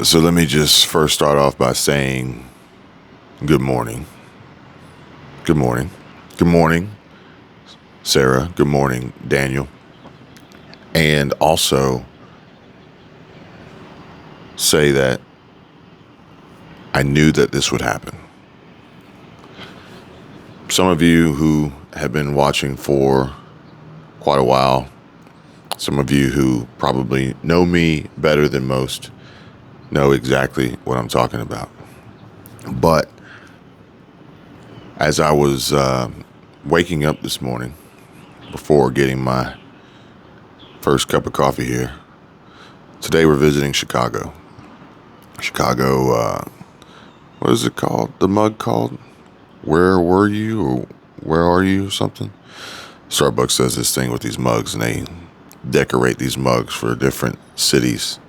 So let me just first start off by saying good morning. Good morning. Good morning, Sarah. Good morning, Daniel. And also say that I knew that this would happen. Some of you who have been watching for quite a while, some of you who probably know me better than most, know exactly what I'm talking about. But as I was waking up this morning, before getting my first cup of coffee here, today we're visiting Chicago. Chicago, what is it called? The mug called? Where were you? Or where are you? Or something? Starbucks does this thing with these mugs, and they decorate these mugs for different cities.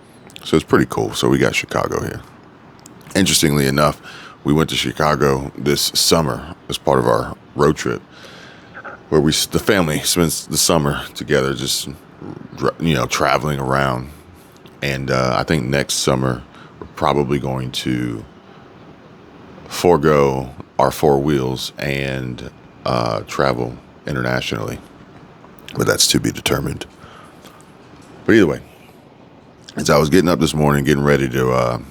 So it's pretty cool. So we got Chicago here. Interestingly enough, we went to Chicago this summer as part of our road trip, where the family spends the summer together, just traveling around. And I think next summer we're probably going to forego our four wheels and travel internationally, but that's to be determined. But either way, as I was getting up this morning, getting ready to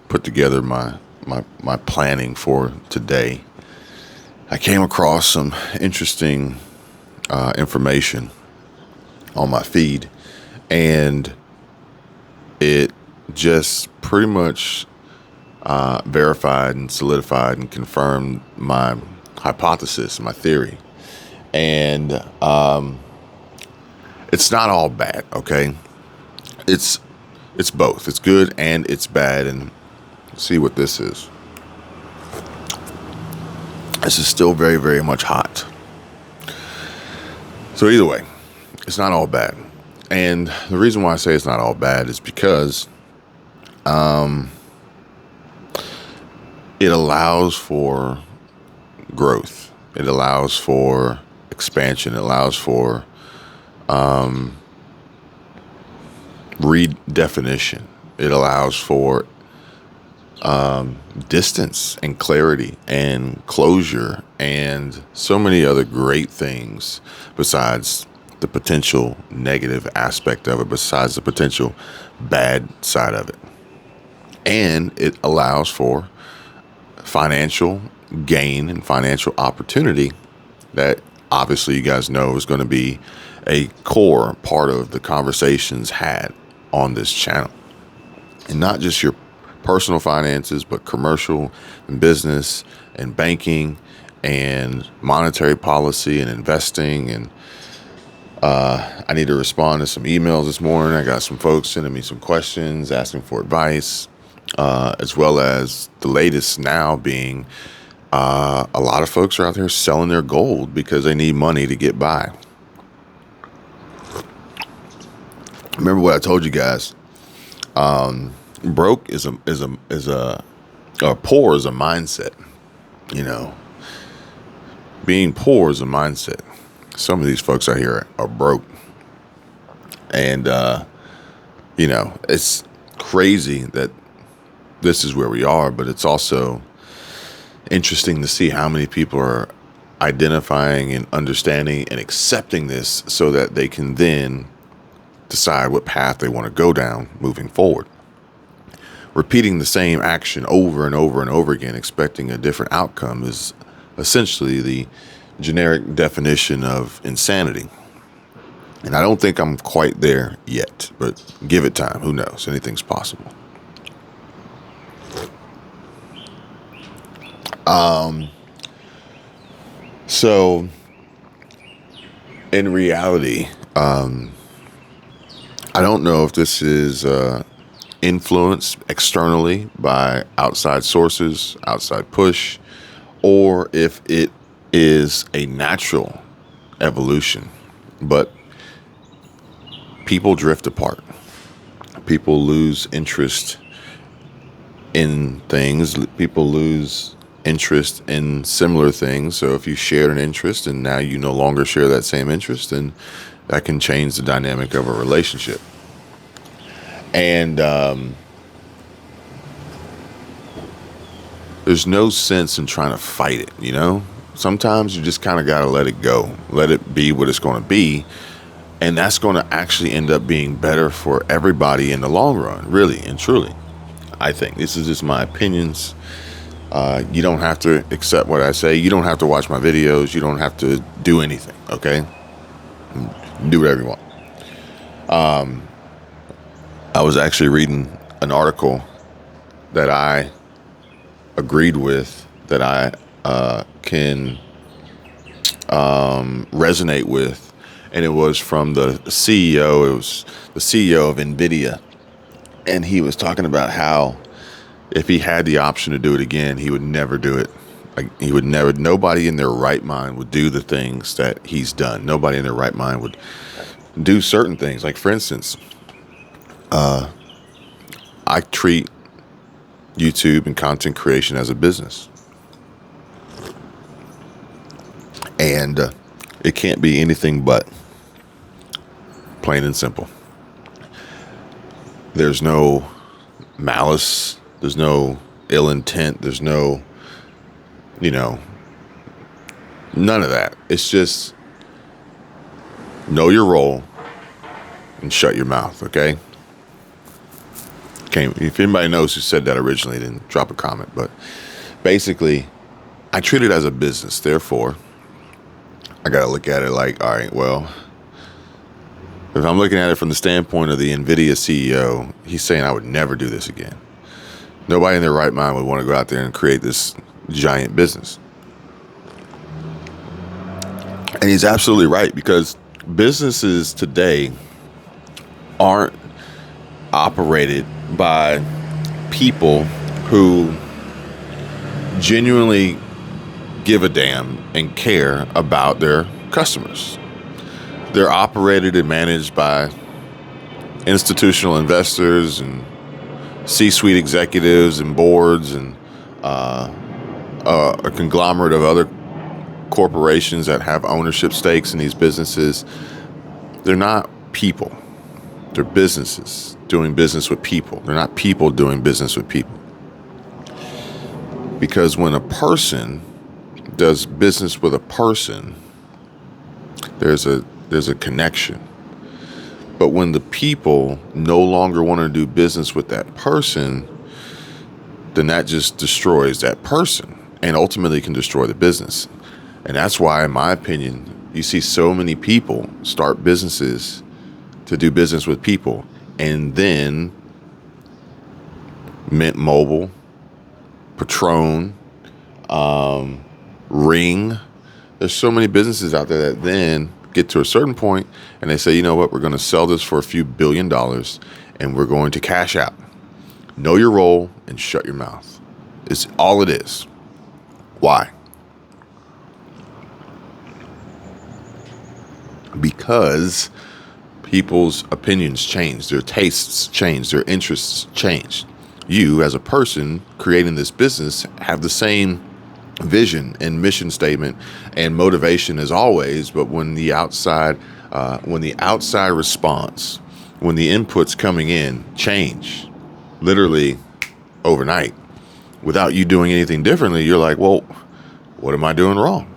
put together my planning for today, I came across some interesting information on my feed, and it just pretty much verified and solidified and confirmed my hypothesis, my theory. And it's not all bad, okay? It's both. It's good and it's bad. And see what this is. This is still very, very much hot. So either way, it's not all bad. And the reason why I say it's not all bad is because it allows for growth. It allows for expansion. It allows for redefinition. It allows for distance and clarity and closure and so many other great things besides the potential negative aspect of it, besides the potential bad side of it. And it allows for financial gain and financial opportunity that obviously you guys know is going to be a core part of the conversations had on this channel. And not just your personal finances, but commercial and business and banking and monetary policy and investing. And I need to respond to some emails this morning. I got some folks sending me some questions, asking for advice, as well as the latest now being a lot of folks are out there selling their gold because they need money to get by. Remember what I told you guys? Broke is a or poor is a mindset. You know, being poor is a mindset. Some of these folks out here are broke, and it's crazy that this is where we are. But it's also interesting to see how many people are identifying and understanding and accepting this, so that they can then decide what path they want to go down moving forward. Repeating the same action over and over and over again, expecting a different outcome, is essentially the generic definition of insanity. And I don't think I'm quite there yet, but give it time. Who knows? Anything's possible. So in reality, I don't know if this is influenced externally by outside sources, outside push, or if it is a natural evolution. But people drift apart. People lose interest in things. People lose interest in similar things. So if you shared an interest and now you no longer share that same interest, then that can change the dynamic of a relationship. And there's no sense in trying to fight it, you know? Sometimes you just kind of got to let it go, let it be what it's going to be. And that's going to actually end up being better for everybody in the long run, really and truly. I think this is just my opinions. You don't have to accept what I say. You don't have to watch my videos. You don't have to do anything, okay? Do whatever you want. I was actually reading an article that I agreed with, that I can resonate with, and it was from the CEO. It was the CEO of NVIDIA, and he was talking about how if he had the option to do it again, he would never do it. Like, he would never. Nobody in their right mind would do the things that he's done. Nobody in their right mind would do certain things. Like, for instance, I treat YouTube and content creation as a business. And it can't be anything but plain and simple. There's no malice. There's no ill intent. There's no, none of that. It's just know your role and shut your mouth, okay? If anybody knows who said that originally, then drop a comment. But basically, I treat it as a business. Therefore, I got to look at it like, all right, well, if I'm looking at it from the standpoint of the NVIDIA CEO, he's saying I would never do this again. Nobody in their right mind would want to go out there and create this giant business. And he's absolutely right, because businesses today aren't operated by people who genuinely give a damn and care about their customers. They're operated and managed by institutional investors and C-suite executives and boards and a conglomerate of other corporations that have ownership stakes in these businesses. They're not people. They're businesses doing business with people. They're not people doing business with people. Because when a person does business with a person, there's a connection. But when the people no longer want to do business with that person, then that just destroys that person and ultimately can destroy the business. And that's why, in my opinion, you see so many people start businesses to do business with people. And then Mint Mobile, Patron, Ring, there's so many businesses out there that then get to a certain point and they say, you know what, we're going to sell this for a few $1 billion and we're going to cash out. Know your role and shut your mouth. It's all it is. Why? Because people's opinions change, their tastes change, their interests change. You, as a person creating this business, have the same vision and mission statement and motivation as always, but when the outside response, when the inputs coming in change, literally overnight, without you doing anything differently, you're like, well, what am I doing wrong?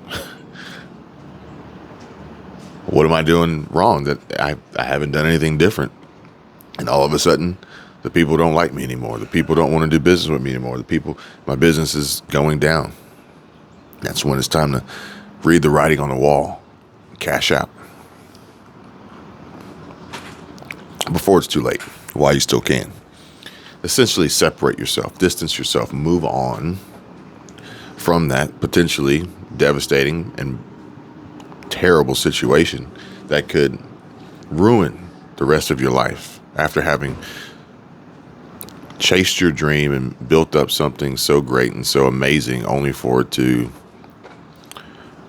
What am I doing wrong that I haven't done anything different? And all of a sudden, the people don't like me anymore. The people don't want to do business with me anymore. My business is going down. That's when it's time to read the writing on the wall, cash out. Before it's too late, while you still can. Essentially separate yourself, distance yourself, move on from that potentially devastating and terrible situation that could ruin the rest of your life after having chased your dream and built up something so great and so amazing, only for it to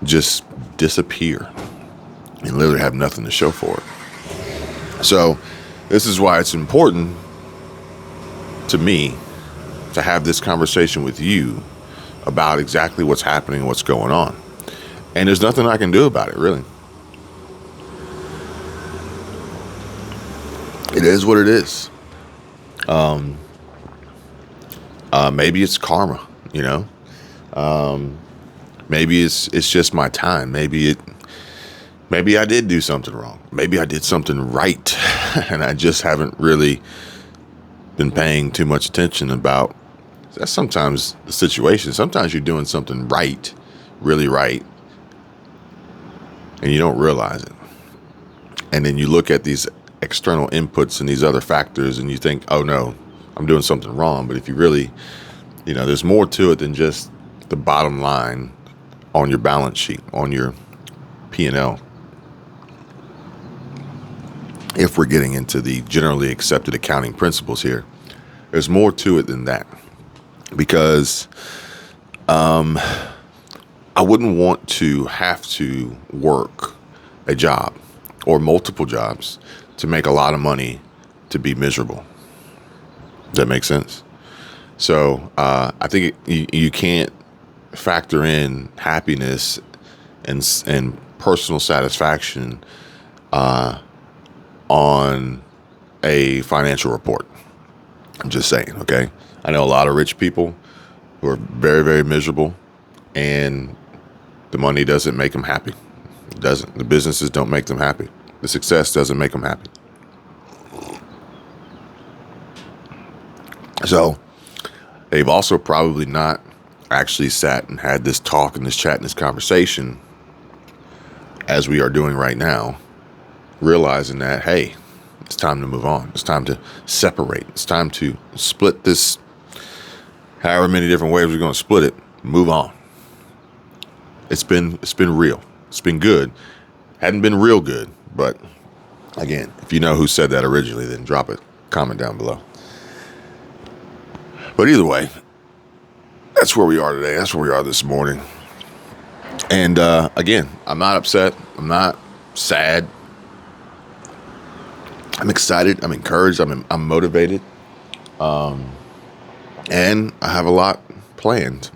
just disappear and literally have nothing to show for it. So this is why it's important to me to have this conversation with you about exactly what's happening, what's going on. And there's nothing I can do about it, really. It is what it is. Maybe it's karma. You know, maybe it's just my time. Maybe I did do something wrong. Maybe I did something right, and I just haven't really been paying too much attention about. That's sometimes the situation. Sometimes you're doing something right, really right, and you don't realize it. And then you look at these external inputs and these other factors, and you think, oh no, I'm doing something wrong. But if you really, there's more to it than just the bottom line on your balance sheet, on your P&L. If we're getting into the generally accepted accounting principles here, there's more to it than that. Because I wouldn't want to have to work a job or multiple jobs to make a lot of money to be miserable. Does that make sense? So I think you can't factor in happiness and personal satisfaction on a financial report. I'm just saying, okay? I know a lot of rich people who are very, very miserable, and the money doesn't make them happy. It doesn't. The businesses don't make them happy. The success doesn't make them happy. So they've also probably not actually sat and had this talk and this chat and this conversation as we are doing right now, realizing that, hey, it's time to move on. It's time to separate. It's time to split this however many different ways we're going to split it. Move on. It's been real. It's been good. Hadn't been real good, but again, if you know who said that originally, then drop a comment down below. But either way, that's where we are today. That's where we are this morning. And again, I'm not upset. I'm not sad. I'm excited. I'm encouraged. I'm motivated. And I have a lot planned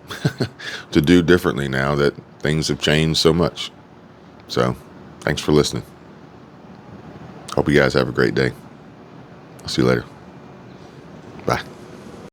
to do differently now that things have changed so much. So thanks for listening. Hope you guys have a great day. I'll see you later. Bye.